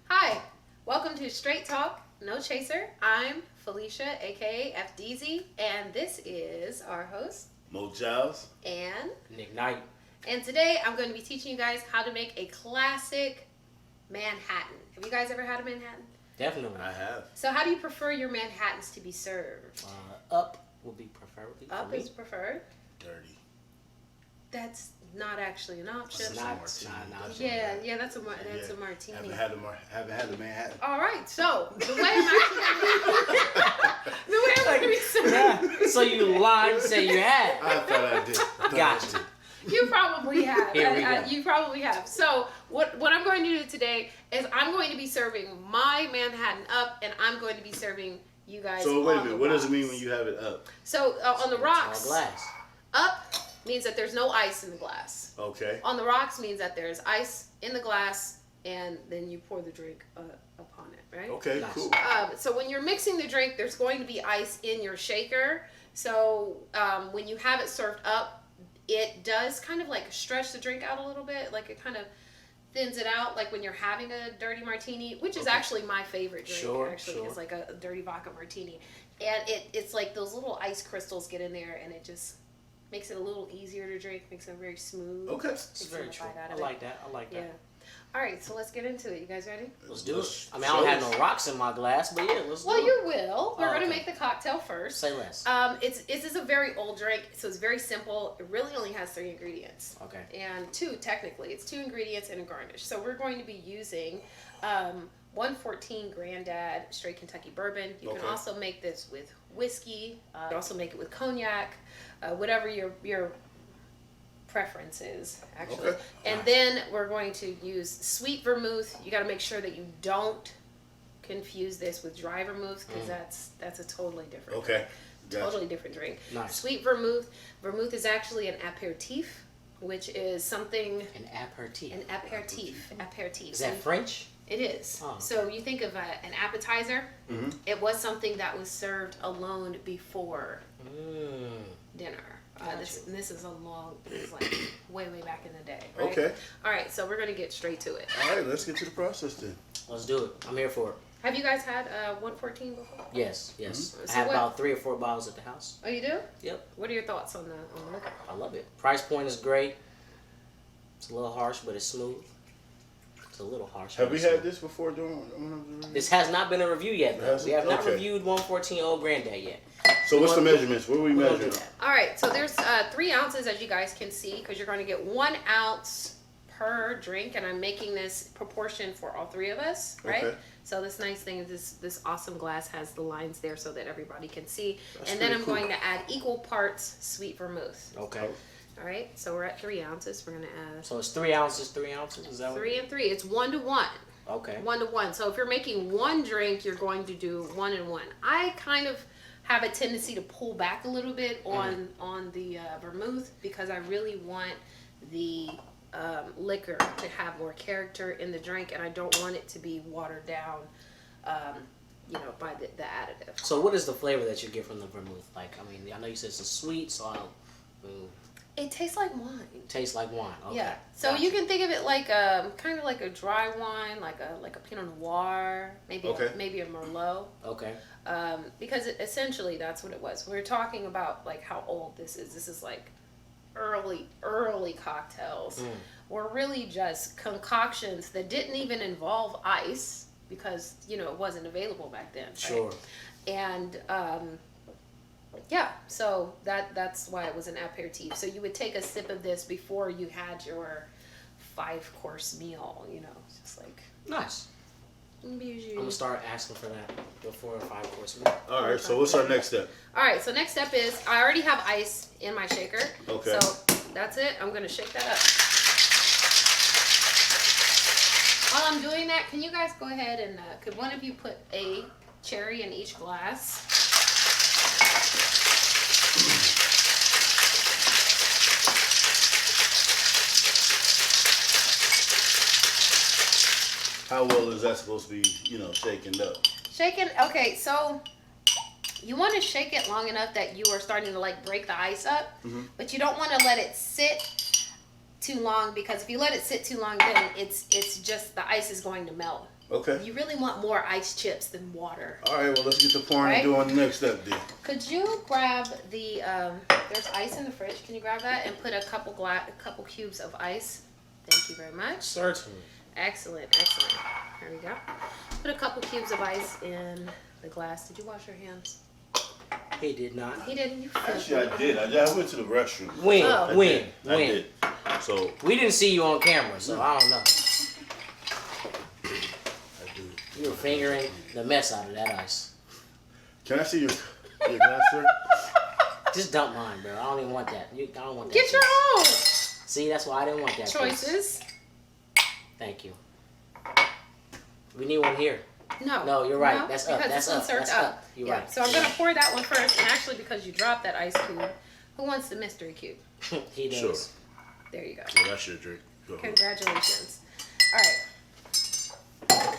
Hi, welcome to Straight Talk, No Chaser. I'm Felicia, aka FDZ, and this is our host, Mo Giles and Nick Knight. And today I'm going to be teaching you guys how to make a classic Manhattan. Have you guys ever had a Manhattan? Definitely. I have. So how do you prefer your Manhattans to be served? Up would be preferably for Up me. is preferred. Dirty. That's not actually an option. It's not an option. Yeah, that's a martini. Haven't had a Manhattan. All right, so the way I'm going to be serving. So you lied and say you had. I thought I did. Gotcha. You probably have. Here we go. You probably have. So what I'm going to do today is I'm going to be serving my Manhattan up, and I'm going to be serving you guys. So wait a minute. What does it rocks. mean when you have it up? So on the rocks, Glass. up means that there's no ice in the glass. Okay. On the rocks means that there's ice in the glass, and then you pour the drink upon it, right? Okay. Nice. Cool. So when you're mixing the drink, there's going to be ice in your shaker. So when you have it served up, it does kind of like stretch the drink out a little bit. Like it kind of thins it out, like when you're having a dirty martini, which is actually my favorite drink. Sure. It's like a dirty vodka martini. And it's like those little ice crystals get in there, and it just makes it a little easier to drink, makes it very smooth. Okay. It's very true. I like that. Yeah. All right, so let's get into it. You guys ready? Let's do it. I mean, I don't have no rocks in my glass, but yeah, let's do it. Well, you will. We're going to Okay. make the cocktail first. Say less. This is a very old drink, so it's very simple. It really only has 3 ingredients. Okay. And 2, technically. It's 2 ingredients and a garnish. So we're going to be using 114 Grandad straight Kentucky bourbon. You can also make this with whiskey. You can also make it with cognac, whatever your preference is, actually. Okay. And then we're going to use sweet vermouth. You got to make sure that you don't confuse this with dry vermouth, because that's a totally different Okay. drink. Totally different drink. Nice. Sweet vermouth. Vermouth is actually an aperitif, which is something. An aperitif. An aperitif. Aperitif. Is that French? It is. Oh. So you think of an appetizer. Mm-hmm. It was something that was served alone before dinner. This is like way back in the day. Right? Okay. All right, so we're gonna get straight to it. All right. Let's get to the process then. Let's do it. I'm here for it. Have you guys had 114 before? Yes. Mm-hmm. I So have what- about 3 or 4 bottles at the house. Oh, you do? Yep. What are your thoughts on the liquor? I love it. Price point is great. It's a little harsh, but it's smooth. It's a little harsh. Have but we it's had smooth. this before doing one of the reviews? This has not been a review yet, though. Has it? We have not Okay. reviewed 114 Old Grandad yet. So what's the measurements? What are we We're gonna do measuring? that. All right, so there's 3 ounces, as you guys can see, because you're going to get 1 ounce per drink, and I'm making this proportion for all 3 of us, right? Okay. So this nice thing is this awesome glass has the lines there so that everybody can see. That's And then pretty I'm cool. going to add equal parts sweet vermouth. Okay. All right, so we're at 3 ounces. We're going to add So it's 3 ounces, 3 ounces? Is that 3 and 3. It's 1 to 1. Okay. 1 to 1. So if you're making 1 drink, you're going to do 1 and 1. I kind of have a tendency to pull back a little bit on the vermouth, because I really want the liquor to have more character in the drink, and I don't want it to be watered down, by the additive. So what is the flavor that you get from the vermouth? Like, I mean, I know you said it's sweet, so I don't It tastes like wine. taste like wine. Okay. Yeah. So Gotcha. you can think of it like kind of like a dry wine, like a Pinot Noir, maybe a Merlot. Okay. Because essentially that's what it was. We were talking about like how old this is. This is like early cocktails were really just concoctions that didn't even involve ice, because it wasn't available back then. Right? Sure. And so that's why it was an aperitif. So you would take a sip of this before you had your 5-course meal. It's just like Nice. bougie. I'm gonna start asking for that before a 5-course meal. All right. So what's our next step? All right, so next step is I already have ice in my shaker. Okay. So that's it. I'm going to shake that up. While I'm doing that, can you guys go ahead and could one of you put a cherry in each glass? How well is that supposed to be, shaken up? Shaken. Okay, so you want to shake it long enough that you are starting to like break the ice up, but you don't want to let it sit too long, because if you let it sit too long, then it's just the ice is going to melt. Okay. You really want more ice chips than water. All right. Well, let's get the pouring and doing the next step then. Could you grab the? There's ice in the fridge. Can you grab that and put a couple cubes of ice? Thank you very much. Certainly. Excellent. There we go. Put a couple cubes of ice in the glass. Did you wash your hands? He did not. He didn't. You Actually, I did. I went to the restroom. When? Oh. When? I did. So We didn't see you on camera, so I don't know. I do. You were fingering the mess out of that ice. Can I see your glass, sir? Just dump mine, bro. I don't even want that. I don't want that. Get your own See, that's why I didn't want that. choices. Piece. Thank you. We need one here. No, you're right. No, That's because up. That's this one's up. served That's up. You're right. So I'm gonna pour that one first, and actually because you dropped that ice cube, who wants the mystery cube? He does. Sure. There you go. Well, that's your drink. Go ahead. Congratulations. All right.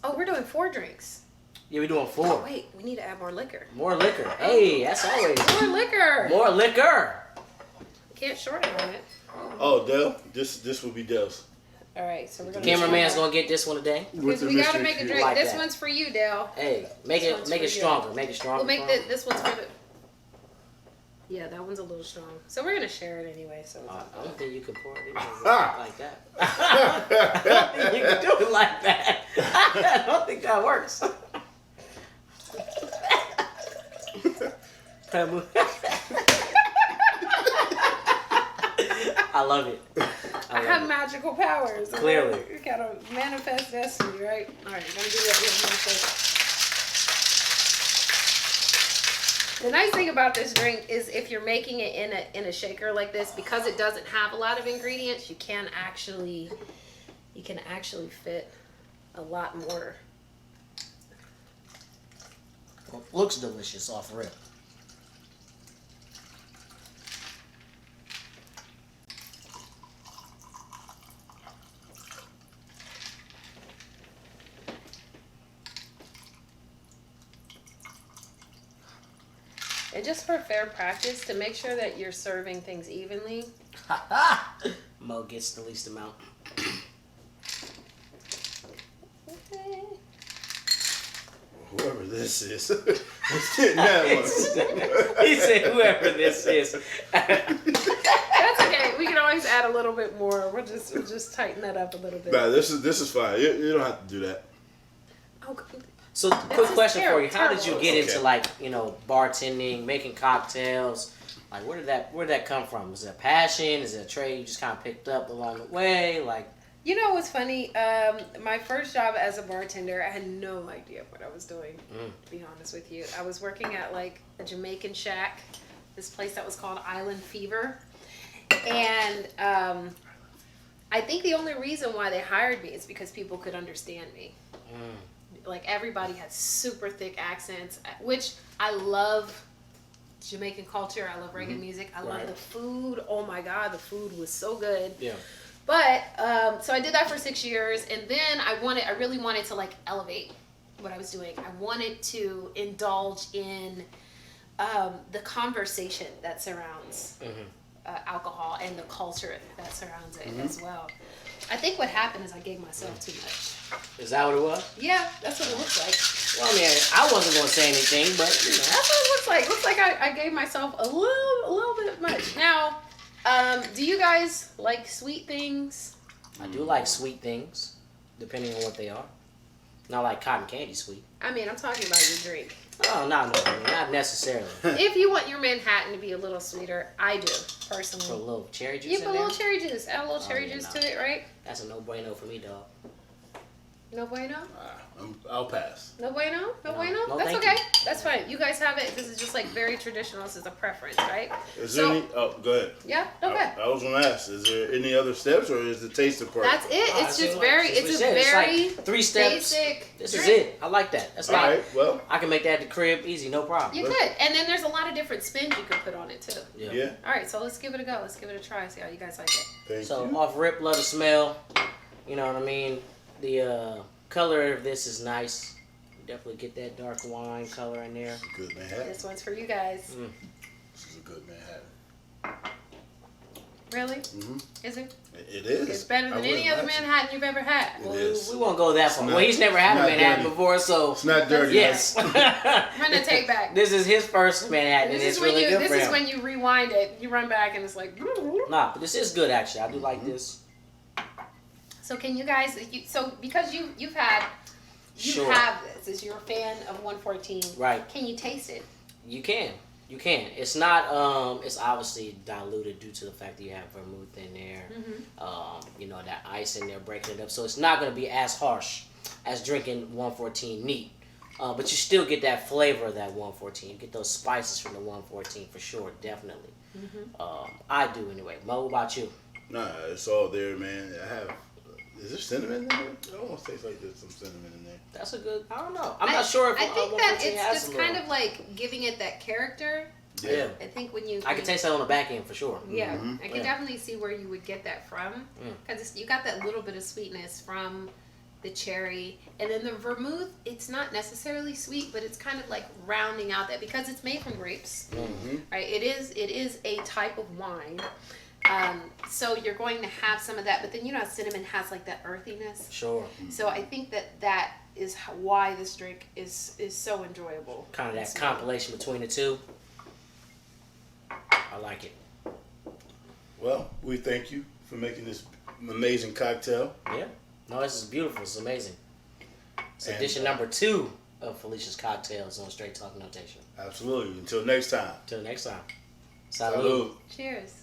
Oh, we're doing 4 drinks. Yeah, we're doing 4. Wait, we need to add more liquor. More liquor. Hey, that's always More liquor. more liquor. Can't short it on it. Oh, Dell. This will be Dell's. All right, so we're gonna. Cameraman's gonna get this one today. Because we gotta make a drink. Like this that. one's for you, Dale. Hey, make This it one's make for it you. stronger. Make it stronger. We'll make for him. this one's for the. Yeah, that one's a little strong. So we're gonna share it anyway. So. I don't think you can pour it like that. I don't think you can do it like that. I don't think that works. I love it. I have magical powers. Clearly. You gotta manifest destiny, right? All right, gonna do that in one second. The nice thing about this drink is if you're making it in a shaker like this, because it doesn't have a lot of ingredients, you can actually fit a lot more. Looks delicious off rip. And just for fair practice, to make sure that you're serving things evenly. Mo gets the least amount. Okay. Whoever this is, it's getting that one. He said, "Whoever this is." That's okay. We can always add a little bit more. We'll just tighten that up a little bit. Nah, this is fine. You don't have to do that. Oh, So, quick question for you: how did you get into Okay. bartending, making cocktails? Like, where did that come from? Is it a passion? Is it a trade you just kind of picked up along the way? Like, you know what's funny? My first job as a bartender, I had no idea what I was doing. To be honest with you, I was working at like a Jamaican shack, this place that was called Island Fever, and I think the only reason why they hired me is because people could understand me. Like everybody had super thick accents, which I love. Jamaican culture. I love reggae music. I love Right. the food. Oh my God, the food was so good. yeah, But so I did that for 6 years, and then I really wanted to like elevate what I was doing. I wanted to indulge in the conversation that surrounds alcohol and the culture that surrounds it as well. I think what happened is I gave myself too much. is that what it was? Yeah, that's what it looks like. Well, I mean, I wasn't gonna say anything, but That's what it looks like. Looks like I gave myself a little bit much. Now, do you guys like sweet things? I do like sweet things, depending on what they are. Not like cotton candy sweet. I mean, I'm talking about your drink. Oh, no, not necessarily. If you want your Manhattan to be a little sweeter, I do, Put a personally. little cherry juice You in put a there. little cherry juice. Add a little cherry yeah, juice no. to it, right? That's a no-brainer for me, dog. No bueno? I'll pass. No bueno? No bueno? no, That's thank okay. you. That's fine. You guys have it. This is just like very traditional. This is a preference, right? Is So- there any? Oh, go ahead. Yeah? Okay. I was gonna ask. Is there any other steps, or is the tasting part? That's it. It's just very, That's what it's we a said. It's very like 3 steps. basic This drink. is it. I like that. That's All like right. Well. I can make that at the crib easy, no problem. You could. And then there's a lot of different spins you could put on it too. Yeah. All right, so let's give it a go. Let's give it a try. See how you guys like it. Thank So you. off rip, love the smell. You know what I mean? The color of this is nice. Definitely get that dark wine color in there. Good Manhattan. This one's for you guys. This is a good Manhattan. Really? Mm-hmm. Is it? It is. It's better than any other Manhattan you've ever had. It Well, is. we won't go that far. Not- Well, he's never had a not Manhattan dirty. before, so It's not dirty. yes. I'm gonna take back. This is his first Manhattan, and it's really good This for is him. when you rewind it. You run back and it's like. Nah, but this is good actually. I do like this. So can you guys? Because you've had. You Sure. have this. Is you're a fan of 114? Right. Can you taste it? You can. It's not. It's obviously diluted due to the fact that you have vermouth in there. You know, that ice in there breaking it up, so it's not going to be as harsh as drinking 114 neat. But you still get that flavor of that 114. You get those spices from the 114 for sure, definitely. I do anyway. Mo, what about you? Nah, it's all there, man. Is there cinnamon in there? It almost tastes like there's some cinnamon in there. That's a good. I don't know. I'm not sure if I think that 114 it's has just a little. kind of like giving it that character. Yeah. I think when you. I can taste that on the back end for sure. Yeah, Mhm. I can definitely see where you would get that from, because you got that little bit of sweetness from the cherry, and then the vermouth. It's not necessarily sweet, but it's kind of like rounding out that because it's made from grapes, right? It is a type of wine, so you're going to have some of that. But then you know how cinnamon has like that earthiness. Sure. So I think that is why this drink is so enjoyable. Kind of that compilation between the two. I like it. Well, we thank you for making this amazing cocktail. Yeah. No, this is beautiful. It's amazing. It's And, edition number 2 of Felicia's Cocktails on Straight Talk Notation. Absolutely. Until next time. Till next time. Salud. Salud. Cheers.